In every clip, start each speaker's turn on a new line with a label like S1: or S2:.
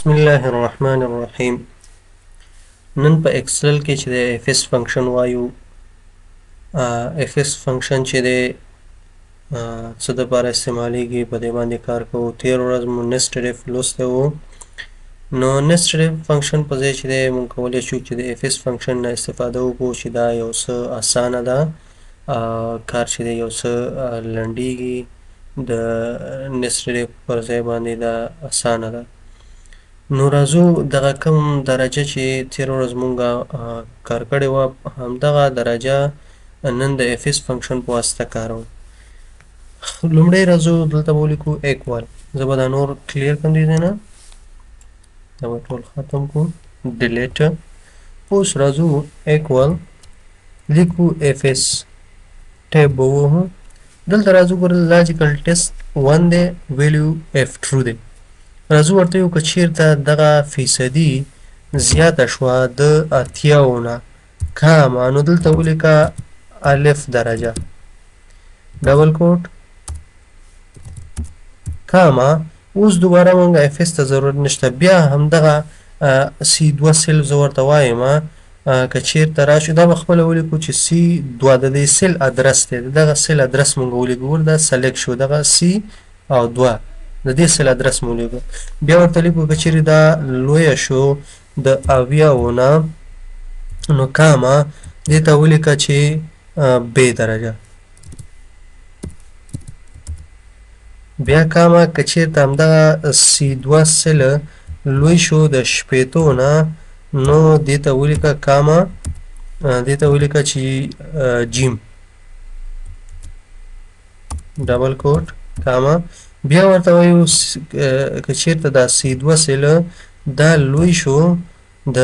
S1: بسم الله الرحمن الرحیم. نن په ایکسل کې چې د اف اس فنکشن وایو. اف اس فنکشن چې د څه دپاره استعمالیږي په دې باندې کار کوو. تېره ورځ مو نسټډ اف لوستی و. نو نسټډ اف فنکشن په ځای چې دی مونږ کولی شو چې د اف اس فنکشن نه استفاده وکړو چې دا یو څه اسانه ده. کار چې دی یو څه لنډیږي د نسټډ اف پر ځای باندې دا اسانه ده. نو راځو دغه کوم درجه چې تېره ورځ مونږه کار کړې وه همدغه درجه نن د اف اس فنکشن په واسطه کاروو. لومړی راځو دلته به ولیکو ایکوال. زه به دا نور کلیر کړم دې ځای نه، دا به ټول ختم کړو، ډیلیټ. اوس راځو ایکوال لیکو اف اس ټیب به ووهو. دلته راځو ګوره لاجیکل ټیسټ 1 دی، ویلیو اف ټرو دی. راځو ورته ویو که چېرته دغه فیصدي زیاته شوه د 80 نه کمه، نو دلته ولیکه الف درجه ډبل کوټ کمه. اوس دوباره مونږ اف اس ته ضرورت نشته، بیا همدغه سی 2 سل زه ورته وایم که چېرته راشو دا به خپله ولیکو چې سی 2 د دې سل ادرس دی، دغه سل ادرس مونږ ولیکو. ګوره دا سلیکټ شو دغه سی او 2 د دې سل ادرس مو ولیکو. بیا ورته لیکو که چېرې دا لویه شو د 80 نه نو کامه دې ته ولیکه چې بې درجه. بیا کامه که چېرته همدغه سی 2 سله لوی شو د 80 نه نو دې ته ولیکه کامه، دې ته ولیکه چې جیم ډبل کوټ کامه. بیا ورته وایو که چېرته دا سی 2 سله دا لوی شو د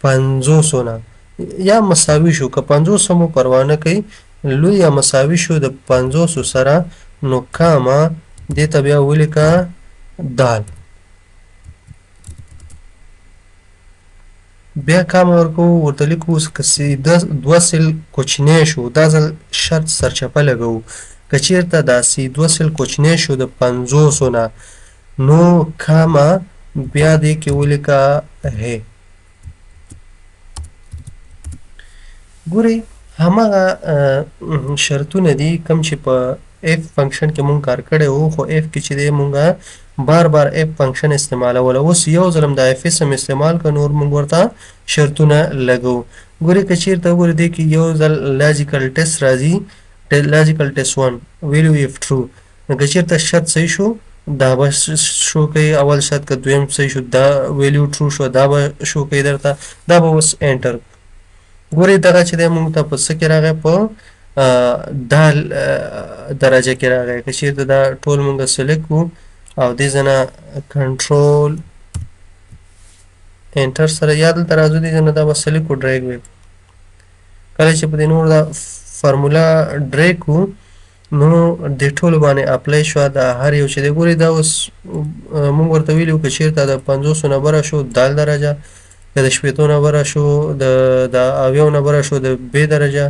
S1: 500 نه یا مساوي شو، که 500 مو پروا نه کوي، لوی یا مساوي شو د 500 سره نو کامه دې ته بیا ولیکه دال. بیا کامه ورکوو، ورته لیکو که سی 2 سل کوچنی شو، دا ځل شرط سرچپه لګوو، که چېرته دا سی 2 سل کوچنی شو د 500 نه نو کامه بیا دې کې ولیکه هی. ګورئ هماغه شرطونه دي کوم چې په اف فنکشن کې مونږ کار کړی وو، خو اف کې چې دی مونږه بار بار اف فنکشن استعمالوله. اوس یو ځلم د اف اس هم استعمال کړه، نور مونږ ورته شرطونه لګو. ګورئ که چېرته وګورئ دې کې یو ځل لاجیکل ټیسټ راځي، لاجیکل ټیسټ 1 ویلیو اف ټرو. که چېرته شرط صحیح شو دا به شو کوي، اول شرط که دویم صحیح شو دا ویلیو ټرو شو دا به شو کوي درته، دا به اوس انټر. ګورئ دغه چې دی مونږ ته په څه کې راغی، په دا درجه کې راغی. که چېرته دا ټول مونږ سلیکټ کړو او دې ځای نه کنټرول انټر سره یا دلته راځو دې ځای نه دا به سلیکټ کړو ډریګ وی. کله چې په دې نور دا فارمولا ډریګ کړو نو دې ټولو باندې اپلای شوه دا هر یو چې دی. ګورئ دا اوس مونږ ورته ویلي وو که چېرته د 500 نه بره شو دال درجه، که د 80 نه بره شو د 80 نه بره شو د بې درجه،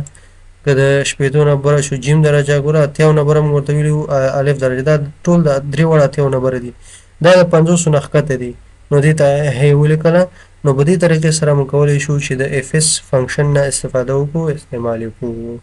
S1: که د 80 نه بره شو جیم درجه. ګوره 80 نه بره مونږ ورته ویلي وو الف درجه، دا ټول د 3 واړه 80 نه بره دي، دا د 500 نه ښکته دي، نو دې ته هی ولیکله. نو په دې طریقې سره مونږ کولی شو چې د اف اس فنکشن نه استفاده وکړو، استعمال یې وکړو.